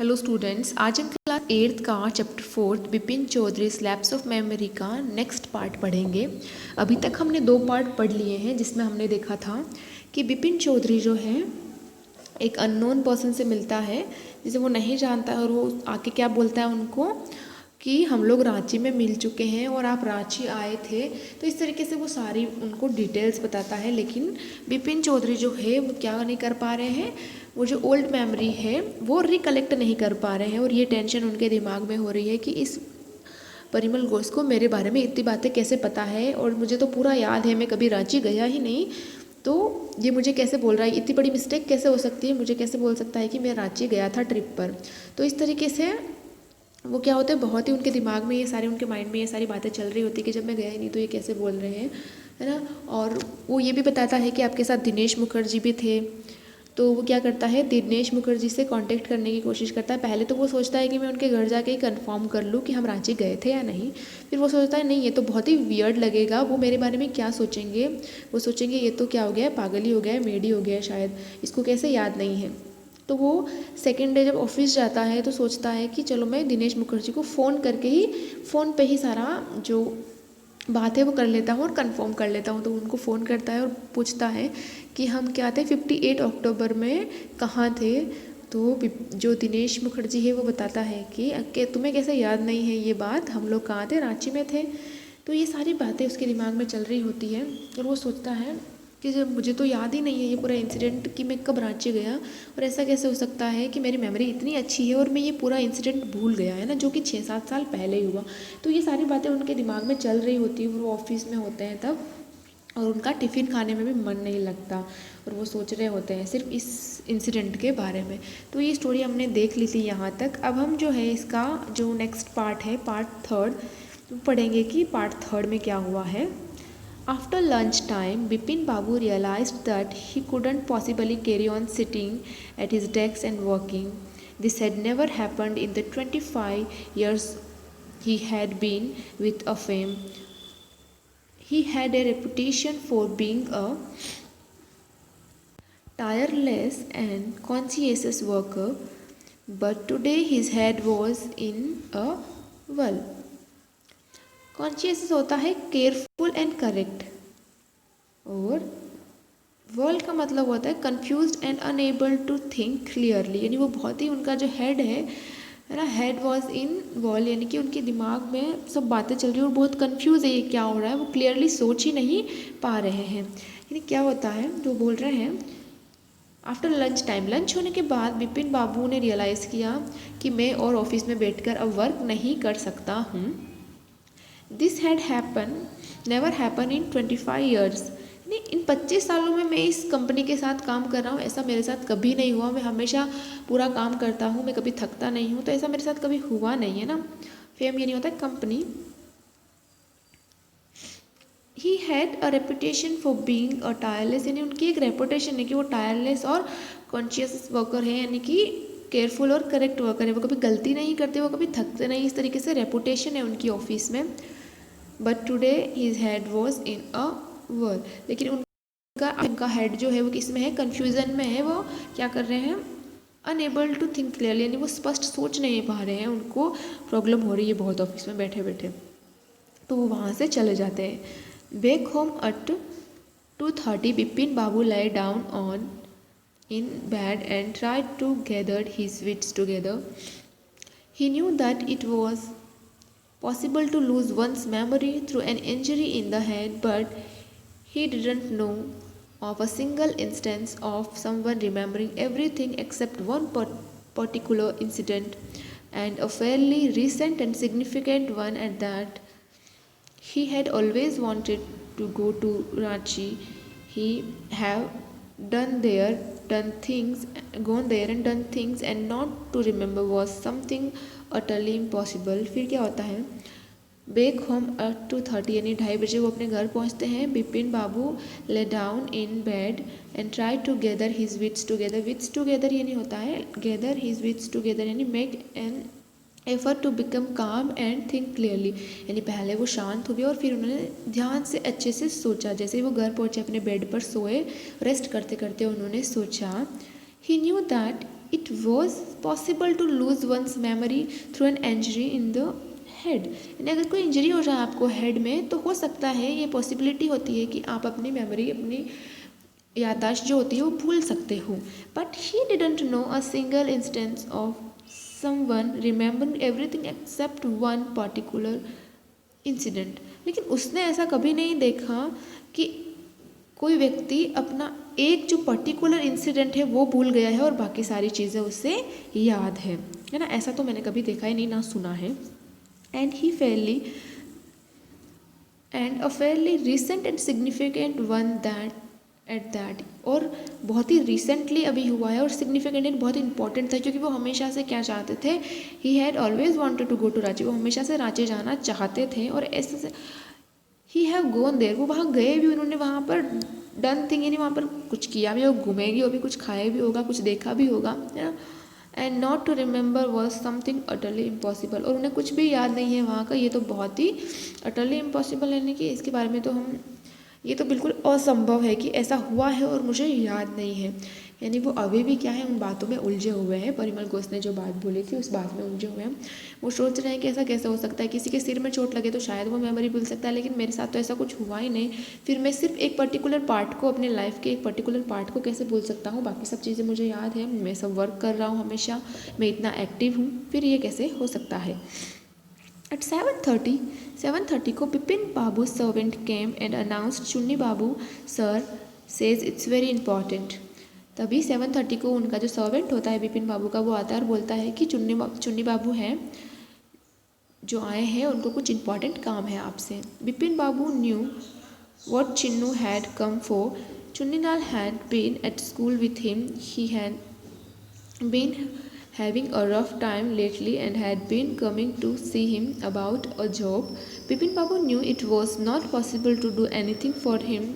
Hello students, आज हम class 8th का chapter 4 Bipin Chaudhary lapse of memory का नेक्स्ट पार्ट पढ़ेंगे। अभी तक हमने 2 पार्ट पढ़ लिए हैं, जिसमें हमने देखा था कि बिपिन चौधरी जो है एक अननोन पर्सन से मिलता है जिसे वो नहीं जानता है, और वो आके क्या बोलता है उनको कि हम लोग रांची में मिल चुके हैं और आप रांची आए थे। तो इस तरीके से वो सारी उनको डिटेल्स बताता है। लेकिन बिपिन चौधरी जो है वो क्या नहीं कर पा रहे हैं, वो जो ओल्ड मेमोरी है वो रिकलेक्ट नहीं कर पा रहे हैं, और ये टेंशन उनके दिमाग में हो रही है कि इस परिमल घोष को मेरे बारे में इतनी बातें कैसे पता है, और मुझे तो पूरा याद है, मैं कभी रांची गया ही नहीं, तो ये मुझे कैसे बोल रहा है, इतनी बड़ी मिस्टेक कैसे हो सकती है, मुझे कैसे बोल सकता है कि मैं रांची गया था ट्रिप पर। तो इस तरीके से वो क्या होता है, बहुत ही उनके दिमाग में ये सारे, उनके माइंड में ये सारी बातें चल रही होती है कि जब मैं गया ही नहीं तो ये कैसे बोल रहे हैं, है ना। और वो ये भी बताता है कि आपके साथ दिनेश मुखर्जी भी थे। तो वो क्या करता है, दिनेश मुखर्जी से कांटेक्ट करने की कोशिश करता है। पहले तो वो सोचता है कि मैं उनके घर जाके ही कंफर्म कर लूँ कि हम रांची गए थे या नहीं। फिर वो सोचता है नहीं, ये तो बहुत ही वियर्ड लगेगा, वो मेरे बारे में क्या सोचेंगे, वो सोचेंगे ये तो क्या हो गया है, पागल ही हो गया है, मेड ही हो गया है शायद, इसको कैसे याद नहीं है। तो वो सेकेंड डे जब ऑफिस जाता है तो सोचता है कि चलो मैं दिनेश मुखर्जी को फ़ोन करके ही, फ़ोन पे ही सारा जो बात है वो कर लेता हूँ और कंफर्म कर लेता हूँ। तो उनको फ़ोन करता है और पूछता है कि हम क्या थे 58 अक्टूबर में कहाँ थे। तो जो दिनेश मुखर्जी है वो बताता है कि तुम्हें कैसे याद नहीं है ये बात, हम लोग कहाँ थे, रांची में थे। तो ये सारी बातें उसके दिमाग में चल रही होती है, और वो सोचता है कि जब मुझे तो याद ही नहीं है ये पूरा इंसिडेंट कि मैं कब रांची गया, और ऐसा कैसे हो सकता है कि मेरी मेमोरी इतनी अच्छी है और मैं ये पूरा इंसिडेंट भूल गया, है ना, जो कि 6-7 साल पहले ही हुआ। तो ये सारी बातें उनके दिमाग में चल रही होती है, वो ऑफिस में होते हैं तब, और उनका टिफ़िन खाने में भी मन नहीं लगता, और वो सोच रहे होते हैं सिर्फ इस इंसिडेंट के बारे में। तो ये स्टोरी हमने देख ली थी यहाँ तक। अब हम जो है इसका जो नेक्स्ट पार्ट है, पार्ट 3 पढ़ेंगे कि पार्ट 3 में क्या हुआ है। After lunch time, Bipin Babu realized that he couldn't possibly carry on sitting at his desk and working. This had never happened in the 25 years he had been with a firm. He had a reputation for being a tireless and conscientious worker, but today his head was in a whirl. Conscious होता है careful and correct, और world का मतलब होता है confused and unable to think clearly. यानी वो बहुत ही, उनका जो हेड है ना, हेड वाज इन वर्ल्ड, यानी कि उनके दिमाग में सब बातें चल रही है और बहुत कंफ्यूज है ये क्या हो रहा है, वो क्लियरली सोच ही नहीं पा रहे हैं। यानी क्या होता है जो बोल रहे हैं, आफ्टर लंच टाइम, लंच होने के बाद बिपिन बाबू ने रियलाइज़ किया कि मैं और ऑफिस में बैठकर अब वर्क नहीं कर सकता हूँ। This had happen never happen in 25 years. नहीं, इन 25 सालों में मैं इस कंपनी के साथ काम कर रहा हूँ, ऐसा मेरे साथ कभी नहीं हुआ। मैं हमेशा पूरा काम करता हूँ, मैं कभी थकता नहीं हूँ, तो ऐसा मेरे साथ कभी हुआ नहीं है ना। फेम ये नहीं होता है company. He had a reputation for being a tireless, यानी उनकी एक रेपुटेशन है कि वो टायरलेस और कॉन्शियस वर्कर है, यानी कि केयरफुल और करेक्ट वर्कर है, वो कभी गलती नहीं करते, वो कभी थकते नहीं, इस तरीके से रेपुटेशन है उनकी ऑफिस में। But today his head was in a whirl, लेकिन उनका हेड जो है वो किस में है, कन्फ्यूज़न में है। वो क्या कर रहे हैं, अनएबल टू थिंक क्लियरली, यानी वो स्पष्ट सोच नहीं पा रहे हैं, उनको प्रॉब्लम हो रही है बहुत ऑफिस में बैठे बैठे। तो वो वहाँ से चले जाते हैं। Back home at 2:30 Bipin Babu lie down on in bed and tried to gather his wits together. He knew that it was possible to lose one's memory through an injury in the head, but he didn't know of a single instance of someone remembering everything except one particular incident, and a fairly recent and significant one at that. He had always wanted to go to Ranchi. He have gone there and done things, and not to remember was something utterly impossible. फिर क्या होता है, back home at 2:30, यानी 2:30 बजे वो अपने घर पहुंचते हैं। Bipin Babu lay down in bed and try to gather his wits together. Wits together यानी होता है गैदर हिज विट्स टुगेदर, यानी make an effort to become calm and think clearly, यानी पहले वो शांत हो गए और फिर उन्होंने ध्यान से अच्छे से सोचा। जैसे ही वो घर पहुंचे, अपने बेड पर सोए, रेस्ट करते करते उन्होंने सोचा। He knew that it was possible to lose one's memory through an injury in the head. यानी अगर कोई इंजरी हो जाए आपको हेड में तो हो सकता है, ये पॉसिबिलिटी होती है कि आप अपनी मेमोरी, अपनी याददाश्त जो होती है वो भूल सकते हो। But he didn't know a single instance of someone remembering everything except one particular incident. लेकिन उसने ऐसा कभी नहीं देखा कि कोई व्यक्ति अपना एक जो पर्टिकुलर इंसिडेंट है वो भूल गया है और बाकी सारी चीज़ें उससे याद है ना। ऐसा तो मैंने कभी देखा ही नहीं, ना सुना है। And he Fairlie and a fairly recent and significant one that at that, और बहुत ही रिसेंटली अभी हुआ है और सिग्निफिकेंट एंड बहुत इंपॉर्टेंट था, क्योंकि वो हमेशा से क्या चाहते थे, he had always wanted to go to Ranchi, वो हमेशा से रांची जाना चाहते थे। और ऐसे से ही हैव गोन देयर, वो वहाँ गए भी, उन्होंने वहाँ पर डन थिंग, यानी वहाँ पर कुछ किया भी होगा, घूमे भी होगी, कुछ खाए भी होगा, कुछ देखा भी होगा, है ना। And not to remember was something utterly impossible, और उन्हें कुछ भी याद नहीं है वहाँ का, ये तो बहुत ही अटरली इम्पॉसिबल, यानी कि इसके बारे में तो हम, ये तो बिल्कुल असंभव है कि ऐसा हुआ है और मुझे याद नहीं है। यानी वो अभी भी क्या है, उन बातों में उलझे हुए हैं। परिमल घोष ने जो बात बोली थी उस बात में उलझे हुए हैं। वो सोच रहे हैं कि ऐसा कैसे हो सकता है, किसी के सिर में चोट लगे तो शायद वो मेमोरी भूल सकता है, लेकिन मेरे साथ तो ऐसा कुछ हुआ ही नहीं। फिर मैं सिर्फ एक पर्टिकुलर पार्ट को, अपने लाइफ के एक पर्टिकुलर पार्ट को कैसे भूल सकता हूँ, बाकी सब चीज़ें मुझे याद है, मैं सब वर्क कर रहा हूँ हमेशा, मैं इतना एक्टिव हूँ, फिर ये कैसे हो सकता है। At 7:30 को Bipin Babu servant came and announced, Chunni Babu sir says it's very important. तभी 7:30 को उनका जो सर्वेंट होता है बिपिन बाबू का, वो आता है और बोलता है कि चुन्नी बाबू हैं जो आए हैं, उनको कुछ इंपॉर्टेंट काम है आपसे। Bipin Babu new what Chinnu had come for. Chunnilal had been at school with him. He had been having a rough time lately and had been coming to see him about a job. Bipin Babu knew it was not possible to do anything for him.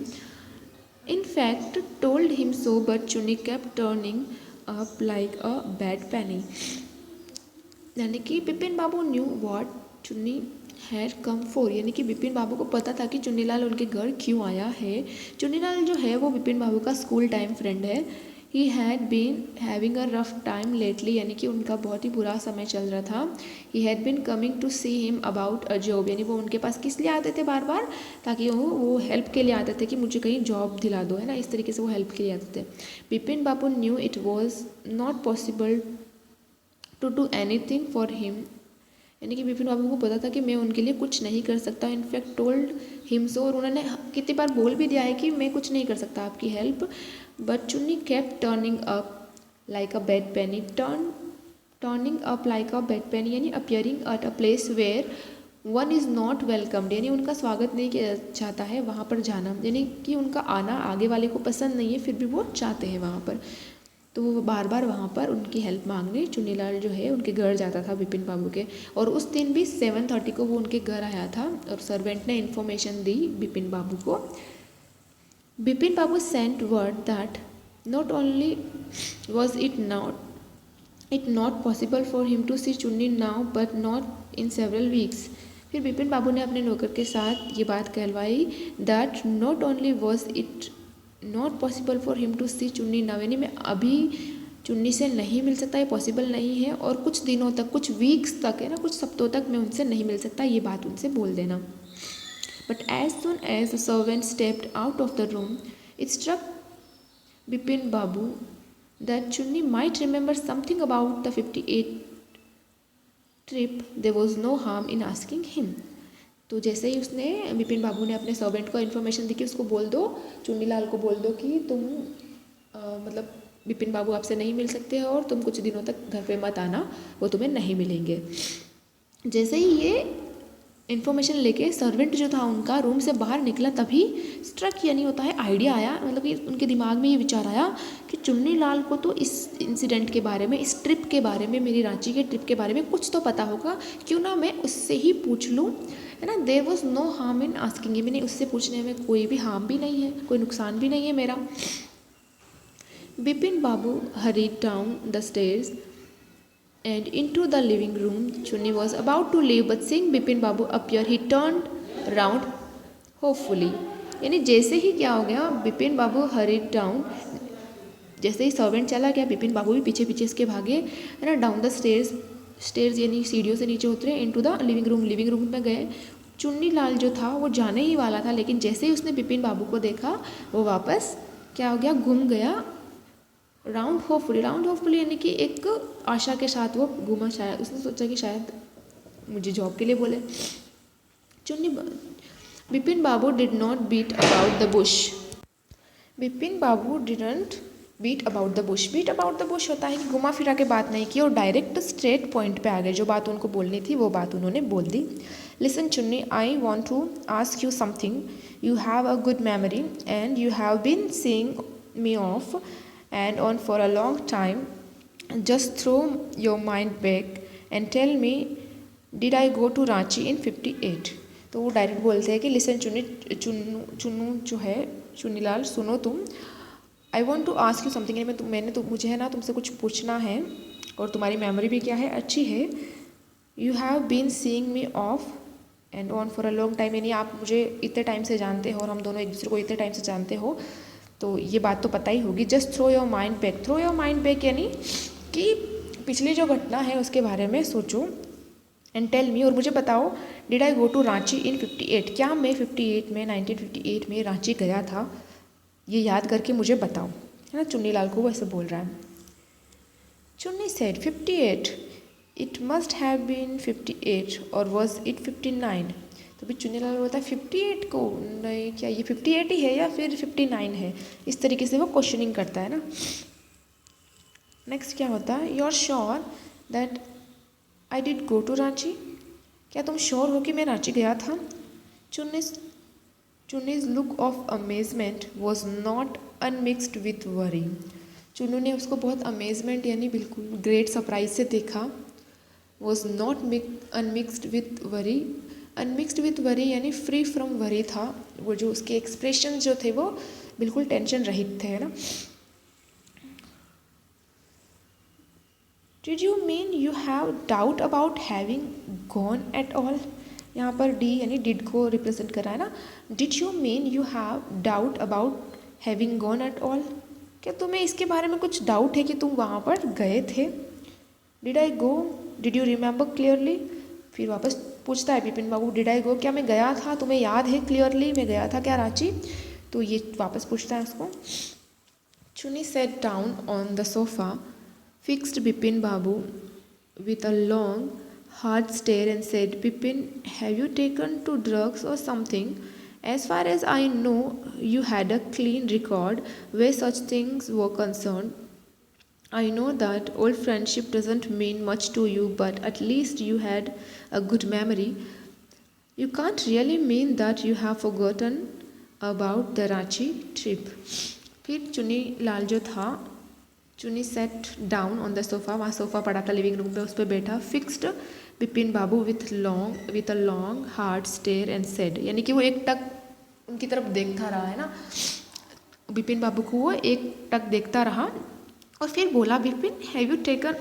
In fact, told him so, but Chunni kept turning up like a bad penny. यानी कि Bipin Babu knew what चुन्नी had come for, यानी कि बिपिन बाबू को पता था कि चुन्नीलाल उनके घर क्यों आया है। चुन्नीलाल जो है वो बिपिन बाबू का स्कूल टाइम फ्रेंड है। He had been having a rough time lately, यानी कि उनका बहुत ही बुरा समय चल रहा था। He had been coming to see him about a job, यानी वो उनके पास किस लिए आते थे बार बार, ताकि वो हेल्प के लिए आते थे कि मुझे कहीं जॉब दिला दो, है ना, इस तरीके से वो हेल्प के लिए आते थे। Bipin Babu knew it was not possible to do anything for him, यानी कि बिपिन बाबू को पता था कि मैं उनके लिए कुछ नहीं कर सकता। इनफैक्ट टोल्ड हिम सो, और उन्होंने कितनी बार बोल भी दिया है कि मैं कुछ नहीं कर सकता आपकी help. But Chunni kept turning up like a bad penny, turning up like a bad penny, यानी appearing at a place where one is not welcomed, यानी उनका स्वागत नहीं किया जाता है वहाँ पर जाना, यानी कि उनका आना आगे वाले को पसंद नहीं है, फिर भी वो चाहते हैं वहाँ पर। तो वो बार बार वहाँ पर उनकी हेल्प मांगने चुन्नीलाल जो है उनके घर जाता था बिपिन बाबू के। और उस दिन भी 7:30 को वो उनके घर आया था और सर्वेंट ने इन्फॉर्मेशन दी बिपिन बाबू को। Bipin Babu sent word that not only was it not possible for him to see Chunni now but not in several weeks. फिर बिपिन बाबू ने अपने नौकर के साथ ये बात कहलवाई that not only was it not possible for him to see Chunni now, यानी मैं अभी चुन्नी से नहीं मिल सकता, ये पॉसिबल नहीं है, और कुछ दिनों तक, कुछ वीक्स तक, है ना, कुछ सप्ताहों तक मैं उनसे नहीं मिल सकता, ये बात उनसे बोल देना। But as soon as the servant stepped out of the room it struck Bipin Babu that Chunni might remember something about the 58 trip, there was no harm in asking him. तो जैसे ही उसने बिपिन बाबू ने अपने सर्वेंट को इन्फॉर्मेशन दी कि उसको बोल दो, चुन्नीलाल को बोल दो कि तुम मतलब बिपिन बाबू आपसे नहीं मिल सकते और तुम कुछ दिनों तक घर पे मत आना, वो तुम्हें नहीं मिलेंगे। जैसे ही ये इन्फॉर्मेशन लेके सर्वेंट जो था उनका रूम से बाहर निकला, तभी स्ट्रक, यानी होता है आइडिया आया, मतलब कि उनके दिमाग में ये विचार आया कि चुन्नीलाल को तो इस इंसिडेंट के बारे में, इस ट्रिप के बारे में, मेरी रांची के ट्रिप के बारे में कुछ तो पता होगा, क्यों ना मैं उससे ही पूछ लूँ, है ना। There was no harm in asking, मैंने उससे पूछने में कोई भी हार्म भी नहीं है, कोई नुकसान भी नहीं है मेरा। Bipin Babu hurried down the stairs and into the living room. Chunni was about to leave, but seeing Bipin Babu appear, he turned round hopefully. यानी जैसे ही क्या हो गया, बिपिन बाबू हरीड डाउन, जैसे ही सर्वेंट चला गया बिपिन बाबू भी पीछे पीछे इसके भागे, है ना, डाउन द स्टेयर्स यानी सीढ़ियों से नीचे उतरे, इनटू द लिविंग रूम में गए। चुन्नी लाल जो था वो जाने ही वाला था, लेकिन जैसे ही उसने बिपिन बाबू को देखा वो वापस क्या हो गया, घूम गया। राउंड होपफुली यानी कि एक आशा के साथ वो घूमा। शायद उसने सोचा कि शायद मुझे जॉब के लिए बोले। Bipin Babu did not beat about the bush. Bipin Babu didn't beat about the bush. Beat about the bush होता है कि घुमा फिरा के बात नहीं की और डायरेक्ट स्ट्रेट पॉइंट पे आ गए। जो बात उनको बोलनी थी वो बात उन्होंने बोल दी। Listen Chunni, I want to ask you something. You have a good memory and you have been seeing me off and on for a long time. Just throw your mind back and tell me, did I go to Ranchi in 58? तो वो direct बोलते हैं कि listen Chunnu जो है, चुन्नीलाल सुनो तुम, I want to ask you something, मुझे है ना तुमसे कुछ पूछना है और तुम्हारी मेमोरी भी क्या है, अच्छी है। You have been seeing me off and on for a long time, यानी आप मुझे इतने टाइम से जानते हो और हम दोनों एक दूसरे को इतने टाइम से जानते हो, तो ये बात तो पता ही होगी। Just throw your mind back यानी कि पिछली जो घटना है उसके बारे में सोचो। एंड टेल मी, और मुझे बताओ, did I go to Ranchi in 58, क्या मैं 1958 में रांची गया था, ये याद करके मुझे बताओ, है ना। चुन्नीलाल को वो ऐसे बोल रहा है। Chunni said 58, it must have been 58 और वॉज इट 59। तो भी चुन्नीलाल बोलता है 58 को नहीं, क्या ये 58 ही है या फिर 59 है। इस तरीके से वो क्वेश्चनिंग करता है ना। नेक्स्ट क्या होता है, you are sure that I did go to Ranchi, क्या तुम श्योर हो कि मैं रांची गया था। Chunni's look of amazement was not unmixed with worry. Chunnu ने उसको बहुत अमेजमेंट यानी बिल्कुल ग्रेट सरप्राइज से देखा। Was not unmixed with worry, unmixed with worry यानी फ्री फ्रॉम वरी था। वो जो उसके एक्सप्रेशन जो थे वो बिल्कुल टेंशन रहित थे, है ना। Did you mean you have doubt about having gone at all, यहाँ पर डी यानी डिड को रिप्रेजेंट कर रहा है ना। Did you mean you have doubt about having gone at all, क्या तुम्हें इसके बारे में कुछ डाउट है कि तुम वहाँ पर गए थे। Did I go, did you remember clearly, फिर वापस पूछता है बिपिन बाबू, डिड आई गो, क्या मैं गया था, तुम्हें याद है क्लियरली मैं गया था क्या रांची, तो ये वापस पूछता है उसको। Chunni sat down on the sofa, fixed Bipin Babu with a long hard stare and said, Bipin have you taken to drugs और something, as far as I know you had a clean record where such things were concerned. I know that old friendship doesn't mean much to you, but at least you had a good memory. You can't really mean that you have forgotten about the Ranchi trip. फिर चुन्नी लाल जो था, Chunni sat down on the sofa, वहाँ sofa पड़ा था living room पे, उस पर बैठा। Fixed Bipin Babu with a long hard stare and said, यानी कि वो एक टक उनकी तरफ देखता रहा, है ना। बिपिन बाबू को वो एक टक देखता रहा और फिर बोला, Bipin have you taken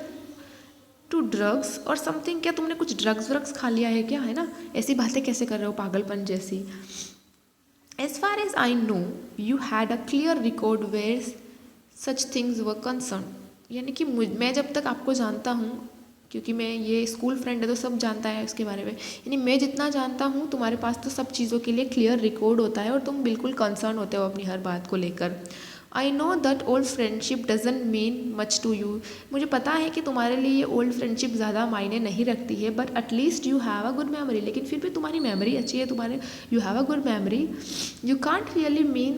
to drugs और समथिंग, क्या तुमने कुछ ड्रग्स खा लिया है क्या, है ना। ऐसी बातें कैसे कर रहे हो पागलपन जैसी। As far as I know you had a clear record where such things were concerned, यानी कि मैं जब तक आपको जानता हूँ, क्योंकि मैं ये स्कूल फ्रेंड है तो सब जानता है उसके बारे में, यानी मैं जितना जानता हूँ तुम्हारे पास तो सब चीज़ों के लिए क्लियर रिकॉर्ड होता है और तुम बिल्कुल कंसर्न होते हो अपनी हर बात को लेकर। I know that old friendship doesn't mean much to you, मुझे पता है कि तुम्हारे लिए ये ओल्ड फ्रेंडशिप ज़्यादा मायने नहीं रखती है, but at least you have a good memory, लेकिन फिर भी तुम्हारी मेमोरी अच्छी है, तुम्हारे you have a good memory. You can't really mean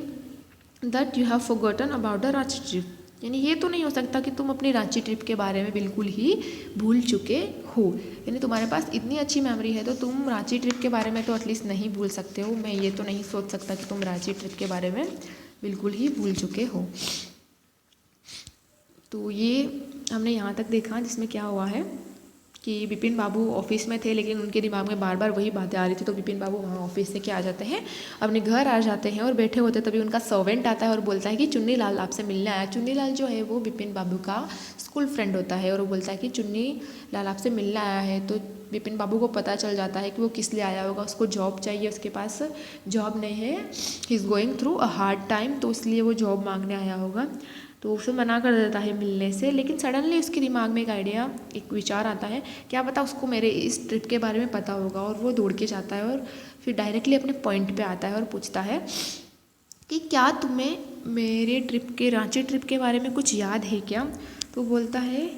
that you have forgotten about the Ranchi trip, यानी ये तो नहीं हो सकता कि तुम अपनी रांची ट्रिप के बारे में बिल्कुल ही भूल चुके हो, यानी तुम्हारे पास इतनी अच्छी मेमोरी है तो तुम रांची ट्रिप के बारे में तो एटलीस्ट नहीं भूल सकते हो। मैं ये तो नहीं सोच सकता कि तुम रांची ट्रिप के बारे में बिल्कुल ही भूल चुके हो। तो ये हमने यहाँ तक देखा, जिसमें क्या हुआ है कि बिपिन बाबू ऑफिस में थे लेकिन उनके दिमाग में बार बार वही बातें आ रही थी, तो बिपिन बाबू वहाँ ऑफिस से क्या आ जाते हैं, अपने घर आ जाते हैं और बैठे होते, तभी उनका सर्वेंट आता है और बोलता है कि चुन्नी लाल आपसे मिलने आया। चुन्नी लाल जो है वो बिपिन बाबू का स्कूल फ्रेंड होता है और वो बोलता है कि चुन्नी लाल आपसे मिलने आया है। तो बिपिन बाबू को पता चल जाता है कि वो किस लिए आया होगा, उसको जॉब चाहिए, उसके पास जॉब नहीं है, he is going through a hard time, तो इसलिए वो जॉब मांगने आया होगा। तो उसे मना कर देता है मिलने से। लेकिन सडनली उसके दिमाग में एक आइडिया, एक विचार आता है, क्या पता उसको मेरे इस ट्रिप के बारे में पता होगा। और वो दौड़ के जाता है और फिर डायरेक्टली अपने पॉइंट पे आता है और पूछता है कि क्या तुम्हें मेरे ट्रिप के, रांची ट्रिप के बारे में कुछ याद है क्या। तो बोलता है,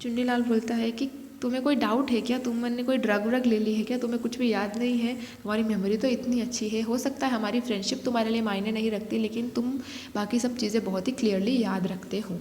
चुन्नीलाल बोलता है कि तुम्हें कोई डाउट है क्या, तुमने कोई ड्रग व्रग ले ली है क्या, तुम्हें कुछ भी याद नहीं है, तुम्हारी मेमोरी तो इतनी अच्छी है, हो सकता है हमारी फ्रेंडशिप तुम्हारे लिए मायने नहीं रखती, लेकिन तुम बाकी सब चीज़ें बहुत ही क्लियरली याद रखते हो।